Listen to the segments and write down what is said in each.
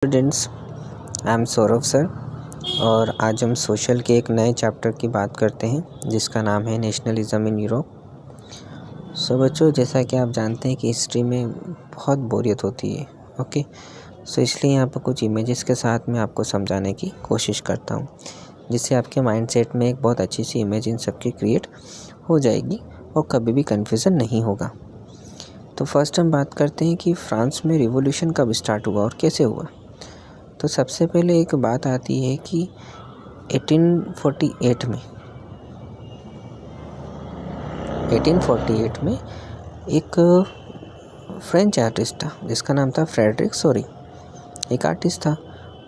Students, I am Saurabh sir और आज हम सोशल के एक नए चैप्टर की बात करते हैं जिसका नाम है नेशनलिज्म इन यूरोप। बच्चों, जैसा कि आप जानते हैं कि हिस्ट्री में बहुत बोरियत होती है। ओके, इसलिए यहाँ पर कुछ इमेजेस के साथ मैं आपको समझाने की कोशिश करता हूँ जिससे आपके माइंडसेट में एक बहुत अच्छी सी इमेज इन सबकी क्रिएट हो जाएगी और कभी भी कन्फ्यूज़न नहीं होगा। तो फर्स्ट हम बात करते हैं कि फ्रांस में रिवॉल्यूशन कब स्टार्ट हुआ और कैसे हुआ। तो सबसे पहले एक बात आती है कि 1848 में एक फ्रेंच आर्टिस्ट था जिसका नाम था फ्रेडरिक सोरी। एक आर्टिस्ट था,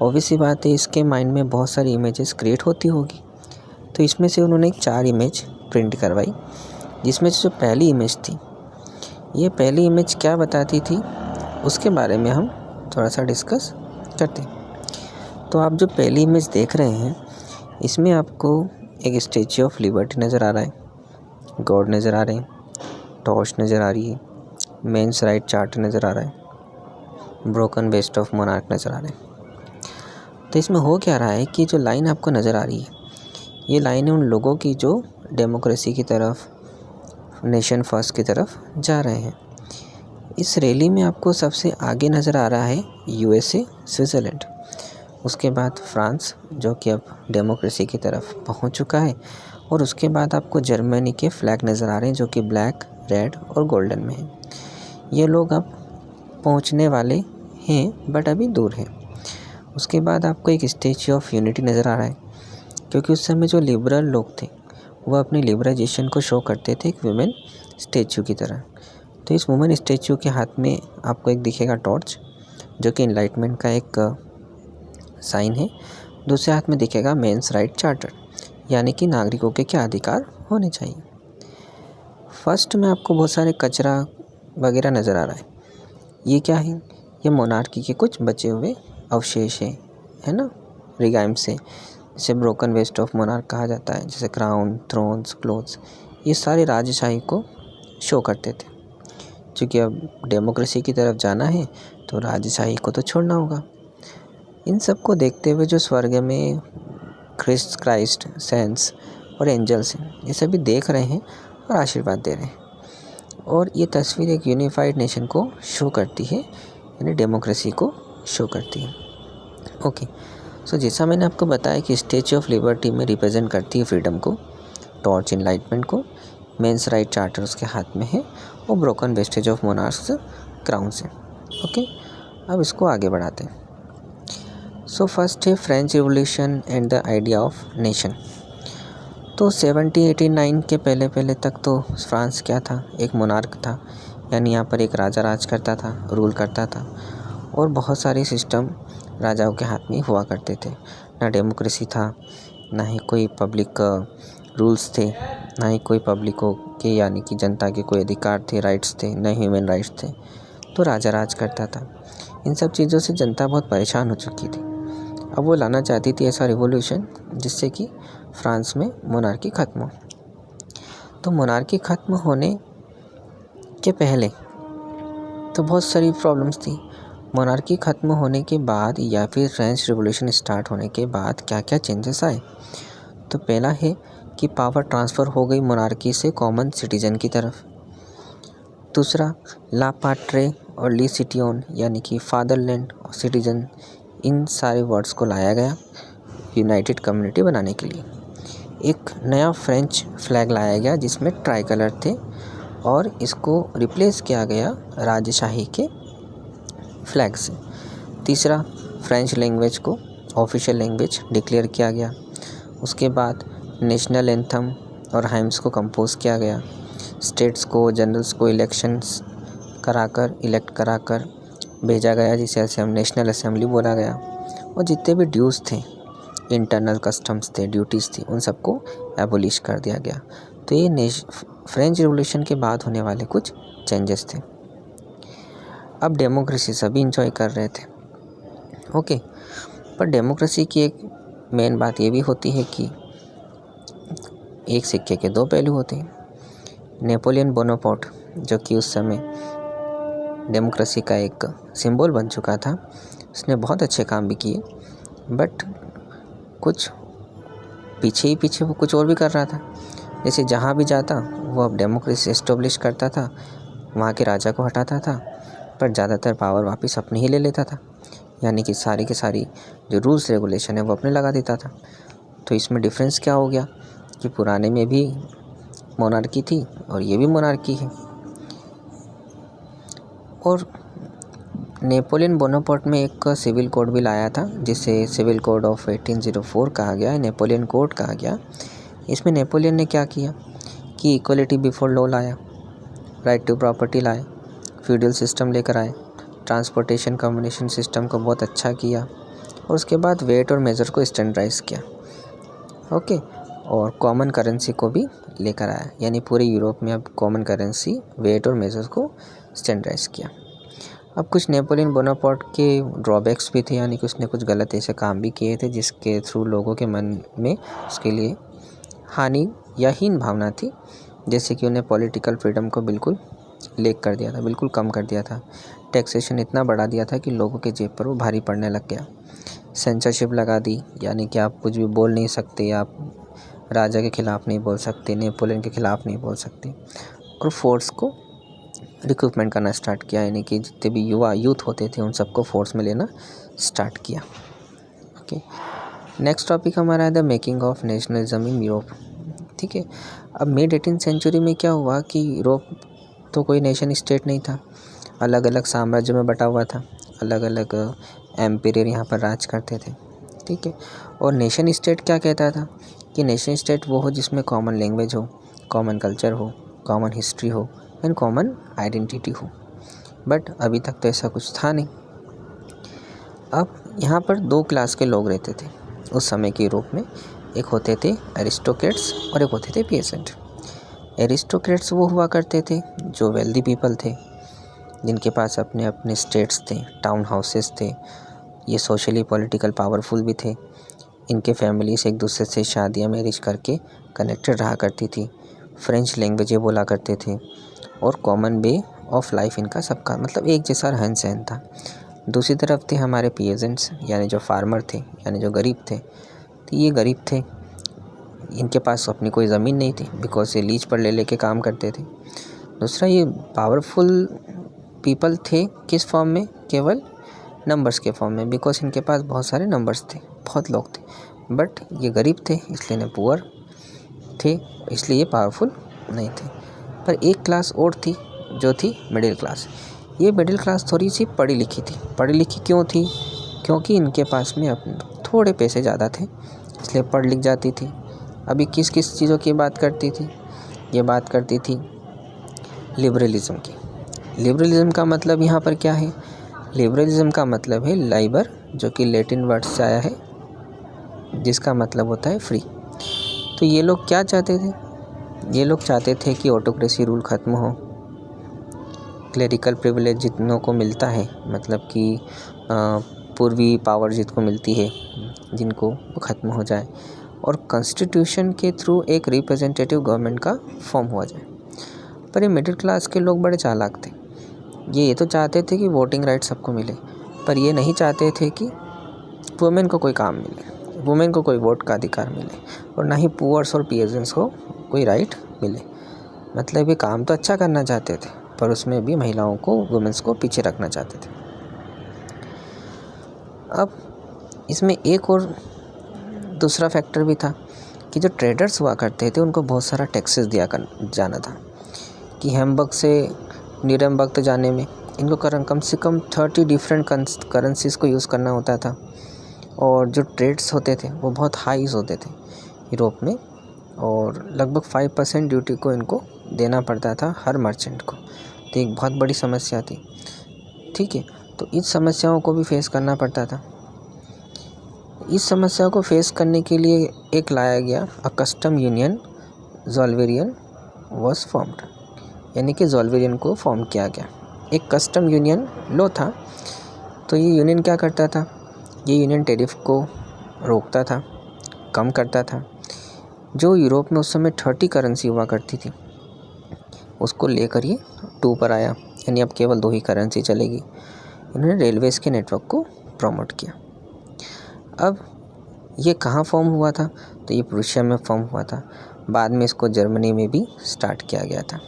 ऑब्वियसली बात है इसके माइंड में बहुत सारी इमेजेस क्रिएट होती होगी। तो इसमें से उन्होंने एक 4 इमेज प्रिंट करवाई, जिसमें से जो पहली इमेज थी, ये पहली इमेज क्या बताती थी उसके बारे में हम थोड़ा सा डिस्कस करते हैं। तो आप जो पहली इमेज देख रहे हैं इसमें आपको एक स्टैच्यू ऑफ लिबर्टी नज़र आ रहा है, गॉड नज़र आ रहे हैं, टॉर्च नज़र आ रही है, मेंस राइट चार्टर नज़र आ रहा है, ब्रोकन वेस्ट ऑफ मोनार्क नज़र आ रहे हैं। तो इसमें हो क्या रहा है कि जो लाइन आपको नज़र आ रही है ये लाइन है उन लोगों की जो डेमोक्रेसी की तरफ, नेशन फर्स्ट की तरफ जा रहे हैं। इस रैली में आपको सबसे आगे नज़र आ रहा है USA, स्विट्ज़रलैंड, उसके बाद फ्रांस जो कि अब डेमोक्रेसी की तरफ पहुंच चुका है, और उसके बाद आपको जर्मनी के फ्लैग नज़र आ रहे हैं जो कि ब्लैक, रेड और गोल्डन में है। ये लोग अब पहुंचने वाले हैं बट अभी दूर हैं। उसके बाद आपको एक स्टैच्यू ऑफ यूनिटी नज़र आ रहा है, क्योंकि उस समय जो लिबरल लोग थे वह अपनी लिबराइजेशन को शो करते थे एक वुमेन स्टैच्यू की तरह। तो इस वुमेन स्टैच्यू के हाथ में आपको एक दिखेगा टॉर्च जो कि इनलाइटमेंट का एक साइन है। दूसरे हाथ में दिखेगा मेंस राइट चार्टर, यानी कि नागरिकों के क्या अधिकार होने चाहिए। फर्स्ट में आपको बहुत सारे कचरा वगैरह नज़र आ रहा है। ये क्या है? ये मोनार्की के कुछ बचे हुए अवशेष है ना, रिगाइम से, इसे ब्रोकन वेस्ट ऑफ मोनार्क कहा जाता है। जैसे क्राउन, थ्रोन्स, क्लोथ्स, ये सारे राजशाही को शो करते थे। क्योंकि अब डेमोक्रेसी की तरफ जाना है तो राजशाही को तो छोड़ना होगा। इन सब को देखते हुए जो स्वर्ग में क्राइस्ट, सेंट्स और एंजल्स हैं, ये सभी देख रहे हैं और आशीर्वाद दे रहे हैं। और ये तस्वीर एक यूनिफाइड नेशन को शो करती है, यानी डेमोक्रेसी को शो करती है। ओके, जैसा मैंने आपको बताया कि स्टैच्यू ऑफ लिबर्टी में रिप्रेजेंट करती है फ्रीडम को, टॉर्च इनलाइटमेंट को, मेंस राइट चार्टर उसके हाथ में है, और broken wastage of monarchs crown से। ओके, अब इसको आगे बढ़ाते हैं। फर्स्ट है French revolution and the idea of nation. तो 1789 के पहले तक तो फ्रांस क्या था? एक मोनार्क था, यानी यहाँ पर एक राजा राज करता था, रूल करता था, और बहुत सारे सिस्टम राजाओं के हाथ में हुआ करते थे। ना डेमोक्रेसी था, ना ही कोई पब्लिक रूल्स थे, ना ही कोई पब्लिकों के यानी कि जनता के कोई अधिकार थे, राइट्स थे, ना ह्यूमन राइट्स थे। तो राजा राज करता था। इन सब चीज़ों से जनता बहुत परेशान हो चुकी थी। अब वो लाना चाहती थी ऐसा रिवॉल्यूशन जिससे कि फ्रांस में मोनार्की ख़त्म हो। तो मोनार्की ख़त्म होने के पहले तो बहुत सारी प्रॉब्लम्स थी। मोनार्की ख़त्म होने के बाद या फिर फ्रेंच रिवॉल्यूशन स्टार्ट होने के बाद क्या क्या चेंजेस आए। तो पहला है कि पावर ट्रांसफ़र हो गई मोनार्की से कॉमन सिटीज़न की तरफ। दूसरा, ला पाट्रे और ली सिटियोन, यानी कि फादरलैंड और सिटीज़न, इन सारे वर्ड्स को लाया गया यूनाइटेड कम्युनिटी बनाने के लिए। एक नया फ्रेंच फ्लैग लाया गया जिसमें ट्राई कलर थे, और इसको रिप्लेस किया गया राजशाही के फ्लैग से। तीसरा, फ्रेंच लैंग्वेज को ऑफिशियल लैंग्वेज डिक्लेयर किया गया। उसके बाद नेशनल एंथम और हाइम्स को कंपोज किया गया। स्टेट्स को, जनरल्स को इलेक्ट कराकर भेजा गया, जिसे हम नेशनल असेंबली बोला गया। और जितने भी ड्यूज़ थे, इंटरनल कस्टम्स थे, ड्यूटीज़ थी, उन सबको एबोलिश कर दिया गया। तो ये फ्रेंच रिवॉल्यूशन के बाद होने वाले कुछ चेंजेस थे। अब डेमोक्रेसी सभी इंजॉय कर रहे थे। ओके, पर डेमोक्रेसी की एक मेन बात ये भी होती है कि एक सिक्के के दो पहलू होते हैं। नेपोलियन बोनापार्ट, जो कि उस समय डेमोक्रेसी का एक सिंबल बन चुका था, इसने बहुत अच्छे काम भी किए, बट कुछ पीछे वो कुछ और भी कर रहा था। जैसे जहाँ भी जाता वो अब डेमोक्रेसी एस्टेब्लिश करता था, वहाँ के राजा को हटाता था, पर ज़्यादातर पावर वापस अपने ही ले लेता था। यानी कि सारी की सारी जो रूल्स रेगुलेशन है वो अपने लगा देता था। तो इसमें डिफरेंस क्या हो गया कि पुराने में भी मोनार्की थी और ये भी मोनार्की है। और नेपोलियन बोनापार्ट में एक सिविल कोड भी लाया था, जिसे सिविल कोड ऑफ 1804 कहा गया है, नेपोलियन कोड कहा गया। इसमें नेपोलियन ने क्या किया कि इक्वलिटी बिफोर लॉ लाया, राइट टू प्रॉपर्टी लाए, फ्यूडल सिस्टम लेकर आए, ट्रांसपोर्टेशन कम्युनिकेशन सिस्टम को बहुत अच्छा किया, और उसके बाद वेट और मेज़र को स्टैंडर्डाइज किया। ओके, और कॉमन करेंसी को भी लेकर आया, यानी पूरे यूरोप में अब कॉमन करेंसी, वेट और मेज़र को स्टैंडर्डाइज किया। अब कुछ नेपोलियन बोनापार्ट के ड्रॉबैक्स भी थे, यानी कि उसने कुछ गलत ऐसे काम भी किए थे जिसके थ्रू लोगों के मन में उसके लिए हानि या हीन भावना थी। जैसे कि उन्हें पॉलिटिकल फ्रीडम को बिल्कुल लेक कर दिया था, बिल्कुल कम कर दिया था। टैक्सेशन इतना बढ़ा दिया था कि लोगों के जेब पर वो भारी पड़ने लग गया। सेंसरशिप लगा दी, यानी कि आप कुछ भी बोल नहीं सकते, आप राजा के ख़िलाफ़ नहीं बोल सकते, नेपोलियन के ख़िलाफ़ नहीं बोल सकते। और फोर्स को रिक्रूटमेंट करना स्टार्ट किया, यानी कि जितने भी यूथ होते थे उन सबको फोर्स में लेना स्टार्ट किया। ओके, नेक्स्ट टॉपिक हमारा है the making of nationalism in Europe. ठीक है, अब मिड 18th सेंचुरी में क्या हुआ कि यूरोप तो कोई नेशन स्टेट नहीं था, अलग अलग साम्राज्य में बटा हुआ था, अलग अलग एम्पायर यहाँ पर राज करते थे। ठीक है, और नेशन स्टेट क्या कहता था कि नेशन स्टेट वो हो जिसमें कॉमन लैंग्वेज हो, कॉमन कल्चर हो, कॉमन हिस्ट्री हो एंड कॉमन आइडेंटिटी हो। बट अभी तक तो ऐसा कुछ था नहीं। अब यहाँ पर दो क्लास के लोग रहते थे उस समय के यूरोप में। एक होते थे एरिस्टोक्रेट्स और एक होते थे पीसेंट। एरिस्टोक्रेट्स वो हुआ करते थे जो वेल्दी पीपल थे, जिनके पास अपने अपने स्टेट्स थे, टाउन हाउसेस थे, ये सोशली पॉलिटिकल पावरफुल भी थे। इनके फैमिलीज एक दूसरे से शादियाँ मैरिज करके कनेक्टेड रहा करती थी, फ्रेंच लैंग्वेज बोला करते थे, और कॉमन वे ऑफ लाइफ इनका सबका मतलब एक जैसा रहन सहन था। दूसरी तरफ थे हमारे पीजेंट्स, यानी जो फार्मर थे, यानी जो गरीब थे। तो ये गरीब थे, इनके पास अपनी कोई ज़मीन नहीं थी, बिकॉज ये लीज पर ले लेके काम करते थे। दूसरा, ये पावरफुल पीपल थे किस फॉर्म में, केवल नंबर्स के फॉर्म में, बिकॉज इनके पास बहुत सारे नंबर्स थे, बहुत लोग थे। बट ये गरीब थे इसलिए इन्हें पुअर थे, इसलिए ये पावरफुल नहीं थे। पर एक क्लास और थी जो थी मिडिल क्लास। ये मिडिल क्लास थोड़ी सी पढ़ी लिखी थी। पढ़ी लिखी क्यों थी? क्योंकि इनके पास में अपने थोड़े पैसे ज़्यादा थे, इसलिए पढ़ लिख जाती थी। अभी किस किस चीज़ों की बात करती थी? ये बात करती थी लिबरलिज़म की। लिबरलिज़म का मतलब यहाँ पर क्या है? लिबरलिज़म का मतलब है लाइबर, जो कि लैटिन वर्ड से आया है, जिसका मतलब होता है फ्री। तो ये लोग क्या चाहते थे? ये लोग चाहते थे कि ऑटोक्रेसी रूल ख़त्म हो, क्लेरिकल प्रिविलेज जितनों को मिलता है, मतलब कि पूर्वी पावर जिनको मिलती है जिनको, वो ख़त्म हो जाए, और कॉन्स्टिट्यूशन के थ्रू एक रिप्रेजेंटेटिव गवर्नमेंट का फॉर्म हुआ जाए। पर ये मिडिल क्लास के लोग बड़े चालाक थे। ये तो चाहते थे कि वोटिंग राइट सबको मिले, पर ये नहीं चाहते थे कि वुमेन को कोई काम मिले, वुमेन को कोई वोट का अधिकार मिले, और ना ही पुअर्स और पीजेंट्स को कोई राइट मिले। मतलब ये काम तो अच्छा करना चाहते थे, पर उसमें भी महिलाओं को, वुमेन्स को पीछे रखना चाहते थे। अब इसमें एक और दूसरा फैक्टर भी था कि जो ट्रेडर्स हुआ करते थे उनको बहुत सारा टैक्सेस दिया कर जाना था। कि हैम्बर्ग से न्यूरेमबर्ग तक जाने में इनको कम से कम 30 डिफरेंट करेंसीज़ को यूज़ करना होता था। और जो ट्रेड्स होते थे वो बहुत हाईज होते थे यूरोप में, और लगभग 5% ड्यूटी को इनको देना पड़ता था हर मर्चेंट को। तो एक बहुत बड़ी समस्या थी। ठीक है, तो इस समस्याओं को भी फेस करना पड़ता था। इस समस्या को फेस करने के लिए एक लाया गया a custom union Zollverein was formed, यानी कि ज़ोल्वेरियन को फॉर्म किया गया। एक कस्टम यूनियन लॉ था। तो ये यूनियन क्या करता था? ये यूनियन टैरिफ को रोकता था, कम करता था। जो यूरोप में उस समय 30 करेंसी हुआ करती थी, उसको लेकर ये 2 पर आया, यानी अब केवल 2 ही करेंसी चलेगी। इन्होंने रेलवेज़ के नेटवर्क को प्रमोट किया। अब ये कहाँ फॉर्म हुआ था? तो ये प्रूशिया में फॉर्म हुआ था। बाद में इसको जर्मनी में भी स्टार्ट किया गया था।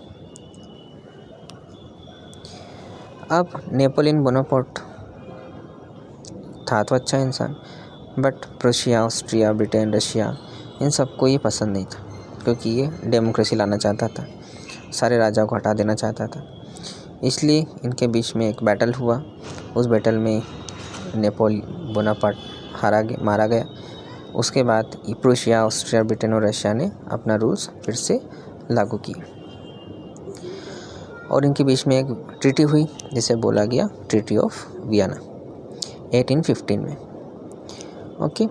अब नेपोलियन बोनापार्ट था तो अच्छा इंसान, but Prussia, Austria, Britain, Russia, इन सबको ये पसंद नहीं था, क्योंकि ये डेमोक्रेसी लाना चाहता था, सारे राजाओं को हटा देना चाहता था। इसलिए इनके बीच में एक बैटल हुआ। उस बैटल में नेपोलियन बोनापार्ट मारा गया। उसके बाद प्रूशिया, ऑस्ट्रिया, ब्रिटेन और रशिया ने अपना रूल्स फिर से लागू किए और इनके बीच में एक ट्रीटी हुई जिसे बोला गया ट्रीटी ऑफ वियना 1815 में। ओके,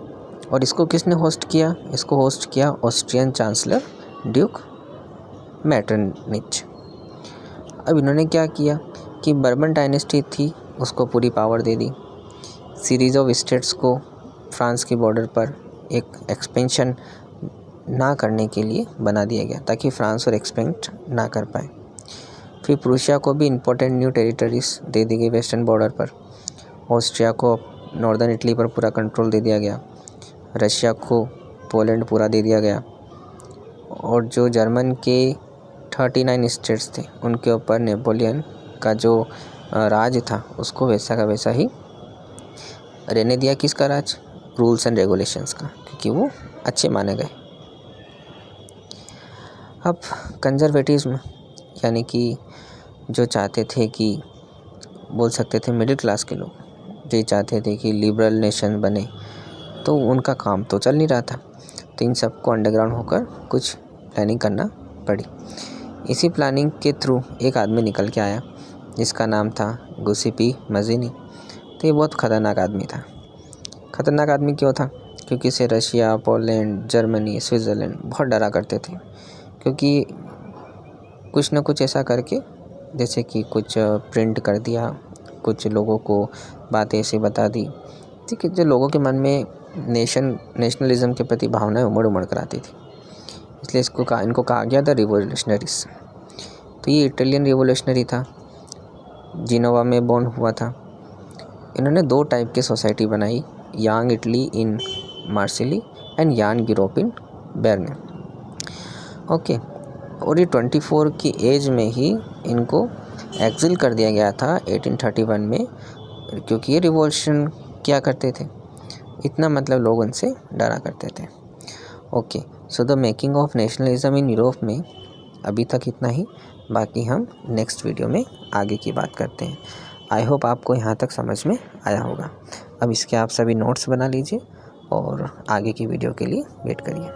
और इसको किसने होस्ट किया? इसको होस्ट किया ऑस्ट्रियन चांसलर ड्यूक मेटरनिच। अब इन्होंने क्या किया कि बर्बन डायनेस्टी थी उसको पूरी power they the. Series of states को फ्रांस की बॉर्डर पर एक एक्सपेंशन ना करने के लिए बना दिया गया, ताकि फ्रांस और एक्सपेंड ना कर पाए। फिर प्रूशिया को भी इम्पोर्टेंट न्यू टेरिटरीज दे दी गई वेस्टर्न बॉर्डर पर। ऑस्ट्रिया को नॉर्दर्न इटली पर पूरा कंट्रोल दे दिया गया। रशिया को पोलैंड पूरा दे दिया गया। और जो जर्मन के 39 स्टेट्स थे उनके ऊपर नेपोलियन का जो राज था उसको वैसा का वैसा ही रहने दिया। किसका राज? रूल्स एंड रेगुलेशंस का, क्योंकि वो अच्छे माने गए। अब कंजर्वेटिज्म, यानी कि जो चाहते थे कि बोल सकते थे मिडिल क्लास के लोग, जो चाहते थे कि लिबरल नेशन बने, तो उनका काम तो चल नहीं रहा था। तो इन सबको अंडरग्राउंड होकर कुछ प्लानिंग करना पड़ी। इसी प्लानिंग के थ्रू एक आदमी निकल के आया जिसका नाम था गुसेपी मज़ीनी। तो ये बहुत ख़तरनाक आदमी था। ख़तरनाक आदमी क्यों था? क्योंकि इसे रशिया, पोलैंड, जर्मनी, स्विट्ज़रलैंड बहुत डरा करते थे, क्योंकि कुछ ना कुछ ऐसा करके, जैसे कि कुछ प्रिंट कर दिया, कुछ लोगों को बातें ऐसी बता दी, ठीक है, जो लोगों के मन में नेशनलिज्म के प्रति भावनाएं उमड़ कर आती थी। इसलिए इनको कहा गया था रिवोल्यूशनरीज। तो ये इटालियन रिवोल्यूशनरी था, जिनोवा में बॉर्न हुआ था। इन्होंने 2 टाइप की सोसाइटी बनाई, Young Italy in Marseille and Young Europe in Berne. Okay, और ये 24 की एज में ही इनको एक्सिल कर दिया गया था 1831 में, क्योंकि ये रिवॉल्यूशन क्या करते थे, इतना मतलब लोग उनसे डरा करते थे। Okay, so the making of nationalism in Europe में अभी तक इतना ही। बाकी हम नेक्स्ट वीडियो में आगे की बात करते हैं। आई होप आपको यहाँ तक समझ में आया होगा। अब इसके आप सभी नोट्स बना लीजिए और आगे की वीडियो के लिए वेट करिए।